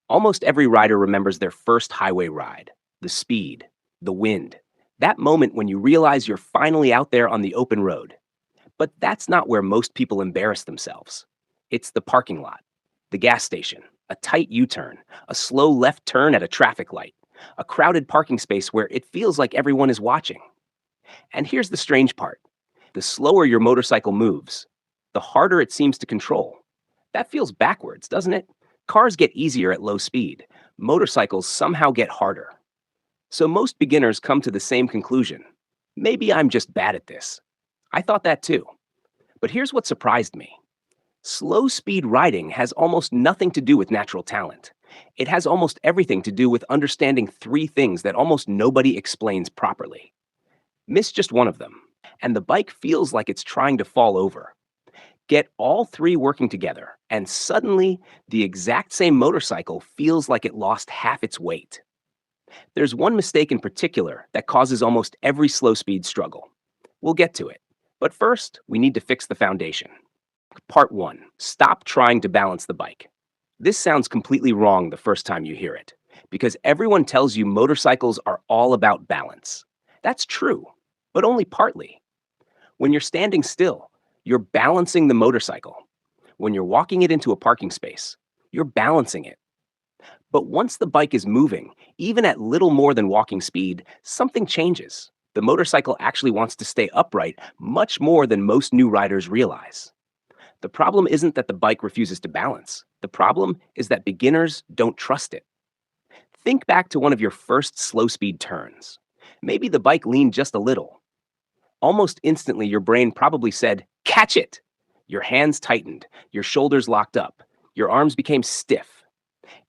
Almost every rider remembers their first highway ride, the speed, the wind, that moment when you realize you're finally out there on the open road. But that's not where most people embarrass themselves. It's the parking lot, the gas station, a tight U turn, a slow left turn at a traffic light, a crowded parking space where it feels like everyone is watching. And here's the strange part: the slower your motorcycle moves, the harder it seems to control. That feels backwards, doesn't it? Cars get easier at low speed, motorcycles somehow get harder. So most beginners come to the same conclusion: maybe I'm just bad at this. I thought that too. But here's what surprised me: slow speed riding has almost nothing to do with natural talent. It has almost everything to do with understanding three things that almost nobody explains properly. Miss just one of them, and the bike feels like it's trying to fall over. Get all three working together, and suddenly, the exact same motorcycle feels like it lost half its weight. There's one mistake in particular that causes almost every slow speed struggle. We'll get to it. But first, we need to fix the foundation. Part 1: Stop trying to balance the bike. This sounds completely wrong the first time you hear it, because everyone tells you motorcycles are all about balance. That's true, but only partly. When you're standing still, you're balancing the motorcycle. When you're walking it into a parking space, you're balancing it. But once the bike is moving, even at little more than walking speed, something changes. The motorcycle actually wants to stay upright much more than most new riders realize. The problem isn't that the bike refuses to balance. The problem is that beginners don't trust it. Think back to one of your first slow speed turns. Maybe the bike leaned just a little. Almost instantly, your brain probably said, "Catch it!" Your hands tightened, your shoulders locked up, your arms became stiff.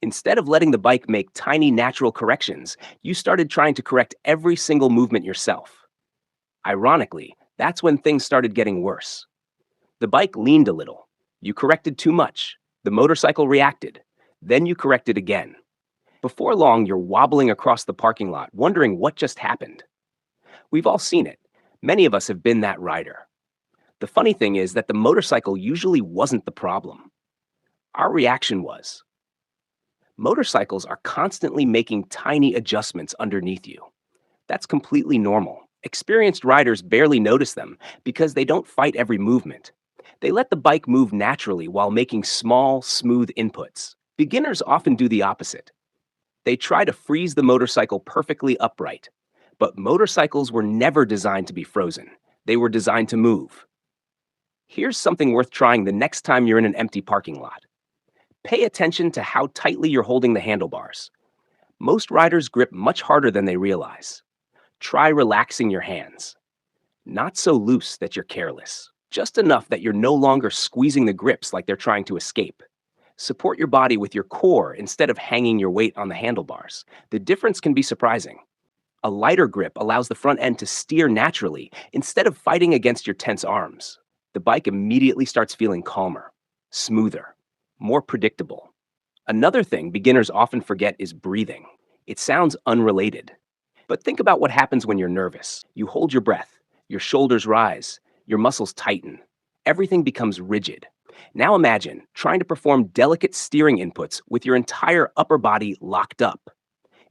Instead of letting the bike make tiny natural corrections, you started trying to correct every single movement yourself. Ironically, that's when things started getting worse. The bike leaned a little. You corrected too much. The motorcycle reacted. Then you corrected again. Before long, you're wobbling across the parking lot, wondering what just happened. We've all seen it. Many of us have been that rider. The funny thing is that the motorcycle usually wasn't the problem. Our reaction was. Motorcycles are constantly making tiny adjustments underneath you. That's completely normal. Experienced riders barely notice them because they don't fight every movement. They let the bike move naturally while making small, smooth inputs. Beginners often do the opposite. They try to freeze the motorcycle perfectly upright. But motorcycles were never designed to be frozen. They were designed to move. Here's something worth trying the next time you're in an empty parking lot. Pay attention to how tightly you're holding the handlebars. Most riders grip much harder than they realize. Try relaxing your hands. Not so loose that you're careless, just enough that you're no longer squeezing the grips like they're trying to escape. Support your body with your core instead of hanging your weight on the handlebars. The difference can be surprising. A lighter grip allows the front end to steer naturally instead of fighting against your tense arms. The bike immediately starts feeling calmer, smoother, more predictable. Another thing beginners often forget is breathing. It sounds unrelated, but think about what happens when you're nervous. You hold your breath, your shoulders rise, your muscles tighten. Everything becomes rigid. Now imagine trying to perform delicate steering inputs with your entire upper body locked up.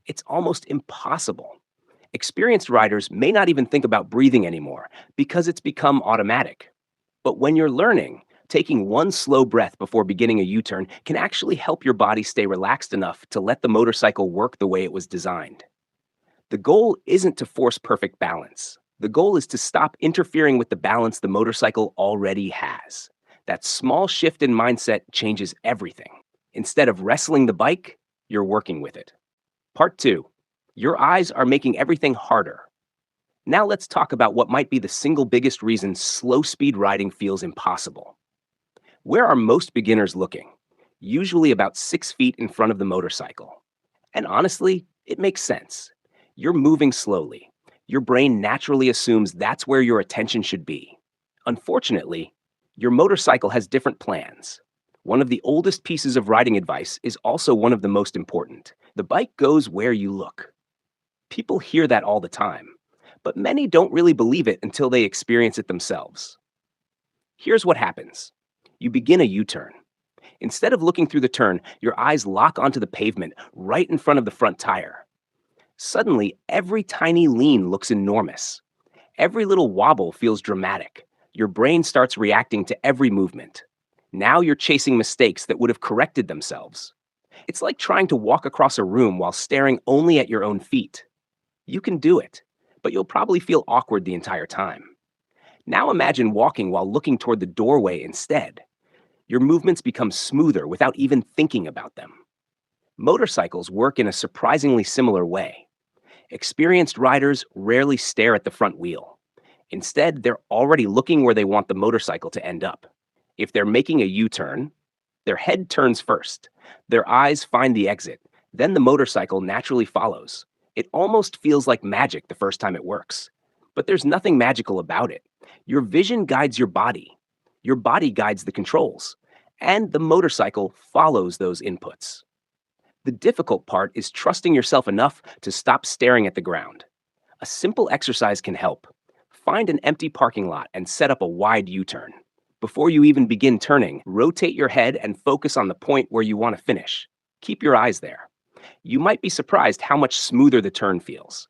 It's almost impossible. Experienced riders may not even think about breathing anymore because it's become automatic. But when you're learning, taking one slow breath before beginning a U-turn can actually help your body stay relaxed enough to let the motorcycle work the way it was designed. The goal isn't to force perfect balance. The goal is to stop interfering with the balance the motorcycle already has. That small shift in mindset changes everything. Instead of wrestling the bike, you're working with it. Part 2. Your eyes are making everything harder. Now let's talk about what might be the single biggest reason slow speed riding feels impossible. Where are most beginners looking? Usually about 6 feet in front of the motorcycle. And honestly, it makes sense. You're moving slowly. Your brain naturally assumes that's where your attention should be. Unfortunately, your motorcycle has different plans. One of the oldest pieces of riding advice is also one of the most important. The bike goes where you look. People hear that all the time, but many don't really believe it until they experience it themselves. Here's what happens. You begin a U-turn. Instead of looking through the turn, your eyes lock onto the pavement right in front of the front tire. Suddenly, every tiny lean looks enormous. Every little wobble feels dramatic. Your brain starts reacting to every movement. Now you're chasing mistakes that would have corrected themselves. It's like trying to walk across a room while staring only at your own feet. You can do it, but you'll probably feel awkward the entire time. Now imagine walking while looking toward the doorway instead. Your movements become smoother without even thinking about them. Motorcycles work in a surprisingly similar way. Experienced riders rarely stare at the front wheel. Instead, they're already looking where they want the motorcycle to end up. If they're making a U-turn, their head turns first. Their eyes find the exit. Then the motorcycle naturally follows. It almost feels like magic the first time it works. But there's nothing magical about it. Your vision guides your body. Your body guides the controls. And the motorcycle follows those inputs. The difficult part is trusting yourself enough to stop staring at the ground. A simple exercise can help. Find an empty parking lot and set up a wide U-turn. Before you even begin turning, rotate your head and focus on the point where you want to finish. Keep your eyes there. You might be surprised how much smoother the turn feels.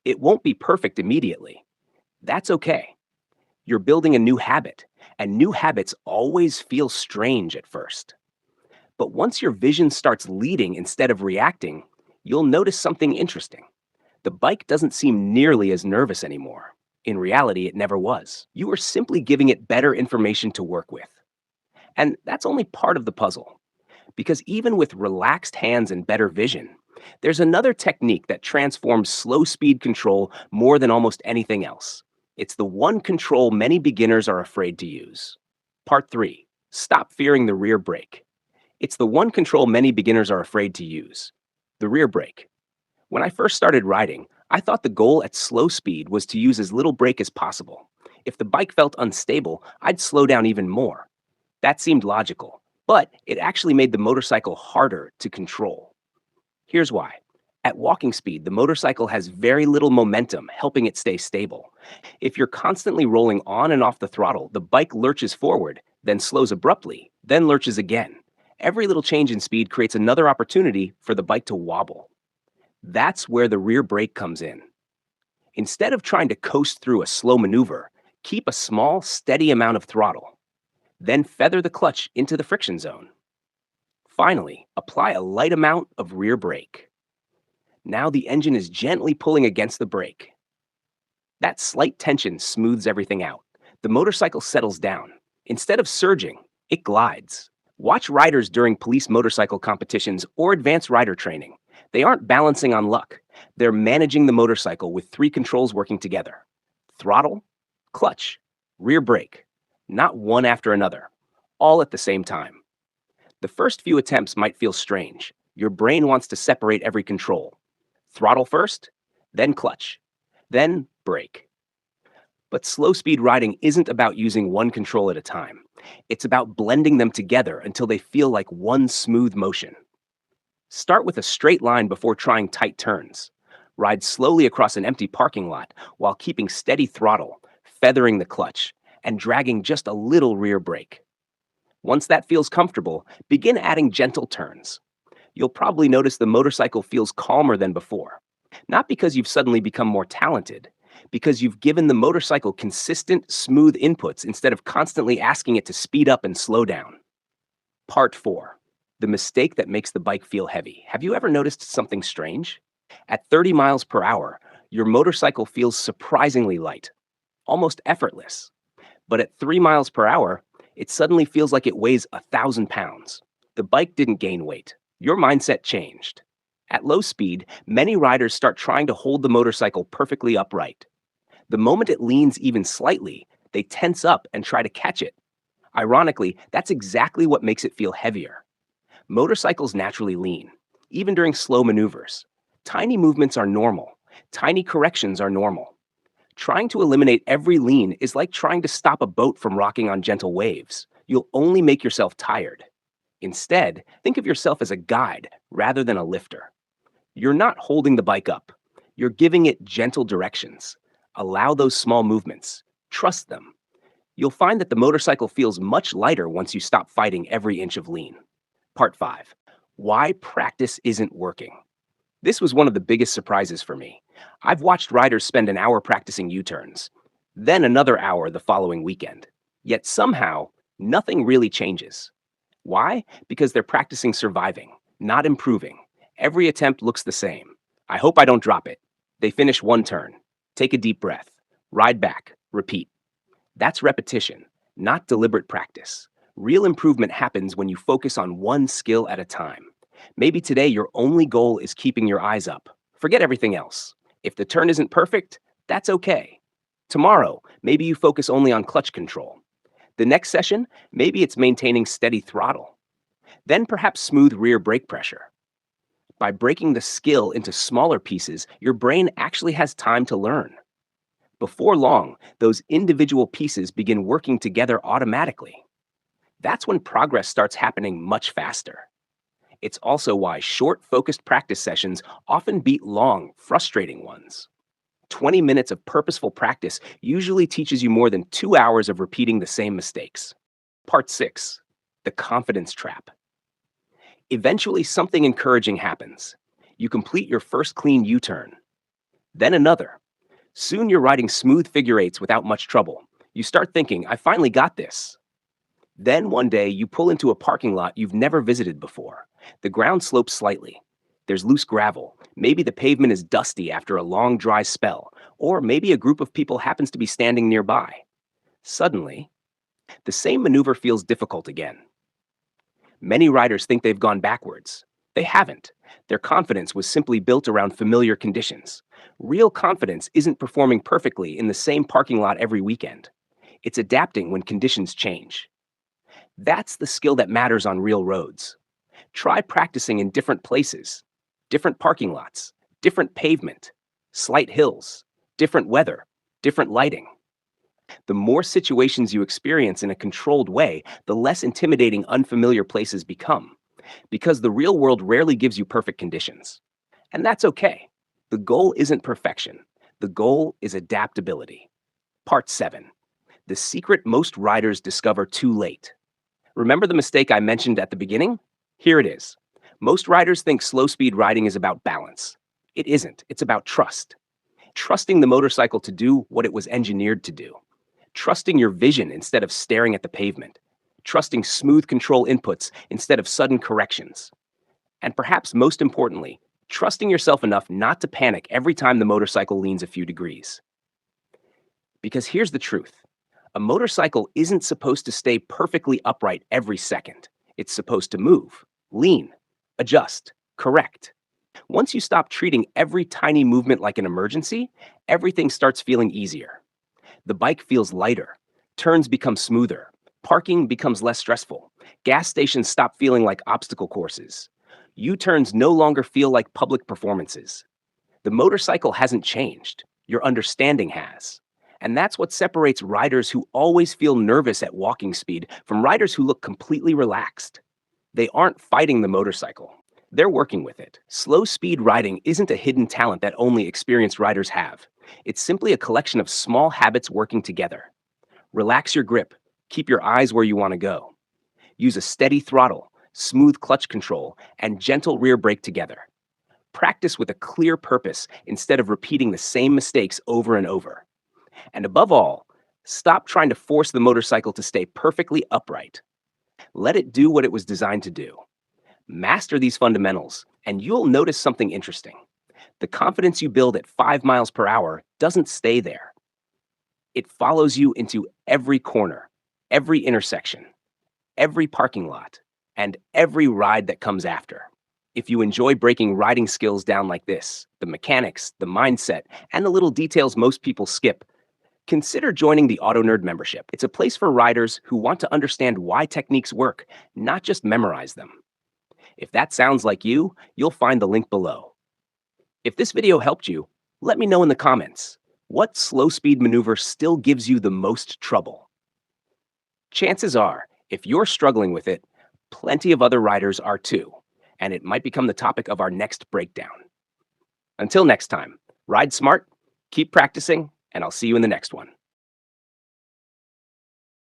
It won't be perfect immediately. That's okay. You're building a new habit, and new habits always feel strange at first. But once your vision starts leading instead of reacting, you'll notice something interesting. The bike doesn't seem nearly as nervous anymore. In reality, it never was. You are simply giving it better information to work with. And that's only part of the puzzle. Because even with relaxed hands and better vision, there's another technique that transforms slow speed control more than almost anything else. It's the one control many beginners are afraid to use. Part 3. Stop fearing the rear brake. It's the one control many beginners are afraid to use. The rear brake. When I first started riding, I thought the goal at slow speed was to use as little brake as possible. If the bike felt unstable, I'd slow down even more. That seemed logical, but it actually made the motorcycle harder to control. Here's why. At walking speed, the motorcycle has very little momentum, helping it stay stable. If you're constantly rolling on and off the throttle, the bike lurches forward, then slows abruptly, then lurches again. Every little change in speed creates another opportunity for the bike to wobble. That's where the rear brake comes in. Instead of trying to coast through a slow maneuver, keep a small, steady amount of throttle. Then feather the clutch into the friction zone. Finally, apply a light amount of rear brake. Now the engine is gently pulling against the brake. That slight tension smooths everything out. The motorcycle settles down. Instead of surging, it glides. Watch riders during police motorcycle competitions or advanced rider training. They aren't balancing on luck. They're managing the motorcycle with 3 controls working together. Throttle, clutch, rear brake. Not one after another, all at the same time. The first few attempts might feel strange. Your brain wants to separate every control. Throttle first, then clutch, then brake. But slow speed riding isn't about using one control at a time. It's about blending them together until they feel like one smooth motion. Start with a straight line before trying tight turns. Ride slowly across an empty parking lot while keeping steady throttle, feathering the clutch, and dragging just a little rear brake. Once that feels comfortable, begin adding gentle turns. You'll probably notice the motorcycle feels calmer than before. Not because you've suddenly become more talented, because you've given the motorcycle consistent, smooth inputs instead of constantly asking it to speed up and slow down. Part 4. The mistake that makes the bike feel heavy. Have you ever noticed something strange? At 30 miles per hour, your motorcycle feels surprisingly light, almost effortless. But at 3 miles per hour, it suddenly feels like it weighs 1,000 pounds. The bike didn't gain weight. Your mindset changed. At low speed, many riders start trying to hold the motorcycle perfectly upright. The moment it leans even slightly, they tense up and try to catch it. Ironically, that's exactly what makes it feel heavier. Motorcycles naturally lean, even during slow maneuvers. Tiny movements are normal. Tiny corrections are normal. Trying to eliminate every lean is like trying to stop a boat from rocking on gentle waves. You'll only make yourself tired. Instead, think of yourself as a guide rather than a lifter. You're not holding the bike up. You're giving it gentle directions. Allow those small movements. Trust them. You'll find that the motorcycle feels much lighter once you stop fighting every inch of lean. Part 5. Why practice isn't working. This was one of the biggest surprises for me. I've watched riders spend an hour practicing U-turns, then another hour the following weekend. Yet somehow, nothing really changes. Why? Because they're practicing surviving, not improving. Every attempt looks the same. I hope I don't drop it. They finish one turn. Take a deep breath. Ride back. Repeat. That's repetition, not deliberate practice. Real improvement happens when you focus on one skill at a time. Maybe today your only goal is keeping your eyes up. Forget everything else. If the turn isn't perfect, that's okay. Tomorrow, maybe you focus only on clutch control. The next session, maybe it's maintaining steady throttle. Then perhaps smooth rear brake pressure. By breaking the skill into smaller pieces, your brain actually has time to learn. Before long, those individual pieces begin working together automatically. That's when progress starts happening much faster. It's also why short, focused practice sessions often beat long, frustrating ones. 20 minutes of purposeful practice usually teaches you more than 2 hours of repeating the same mistakes. Part 6. The confidence trap. Eventually, something encouraging happens. You complete your first clean U-turn. Then another. Soon you're riding smooth figure eights without much trouble. You start thinking, I finally got this. Then one day you pull into a parking lot you've never visited before. The ground slopes slightly. There's loose gravel. Maybe the pavement is dusty after a long dry spell, or maybe a group of people happens to be standing nearby. Suddenly, the same maneuver feels difficult again. Many riders think they've gone backwards. They haven't. Their confidence was simply built around familiar conditions. Real confidence isn't performing perfectly in the same parking lot every weekend. It's adapting when conditions change. That's the skill that matters on real roads. Try practicing in different places, different parking lots, different pavement, slight hills, different weather, different lighting. The more situations you experience in a controlled way, the less intimidating unfamiliar places become, because the real world rarely gives you perfect conditions. And that's okay. The goal isn't perfection. The goal is adaptability. Part 7. The secret most riders discover too late. Remember the mistake I mentioned at the beginning? Here it is. Most riders think slow speed riding is about balance. It isn't. It's about trust. Trusting the motorcycle to do what it was engineered to do. Trusting your vision instead of staring at the pavement. Trusting smooth control inputs instead of sudden corrections. And perhaps most importantly, trusting yourself enough not to panic every time the motorcycle leans a few degrees. Because here's the truth. A motorcycle isn't supposed to stay perfectly upright every second. It's supposed to move, lean, adjust, correct. Once you stop treating every tiny movement like an emergency, everything starts feeling easier. The bike feels lighter, turns become smoother, parking becomes less stressful, gas stations stop feeling like obstacle courses. U-turns no longer feel like public performances. The motorcycle hasn't changed, your understanding has. And that's what separates riders who always feel nervous at walking speed from riders who look completely relaxed. They aren't fighting the motorcycle. They're working with it. Slow speed riding isn't a hidden talent that only experienced riders have. It's simply a collection of small habits working together. Relax your grip. Keep your eyes where you want to go. Use a steady throttle, smooth clutch control, and gentle rear brake together. Practice with a clear purpose instead of repeating the same mistakes over and over. And above all, stop trying to force the motorcycle to stay perfectly upright. Let it do what it was designed to do. Master these fundamentals, and you'll notice something interesting. The confidence you build at 5 miles per hour doesn't stay there. It follows you into every corner, every intersection, every parking lot, and every ride that comes after. If you enjoy breaking riding skills down like this, the mechanics, the mindset, and the little details most people skip, consider joining the Auto Nerd membership. It's a place for riders who want to understand why techniques work, not just memorize them. If that sounds like you, you'll find the link below. If this video helped you, let me know in the comments. What slow speed maneuver still gives you the most trouble? Chances are, if you're struggling with it, plenty of other riders are too, and it might become the topic of our next breakdown. Until next time, ride smart, keep practicing, and I'll see you in the next one.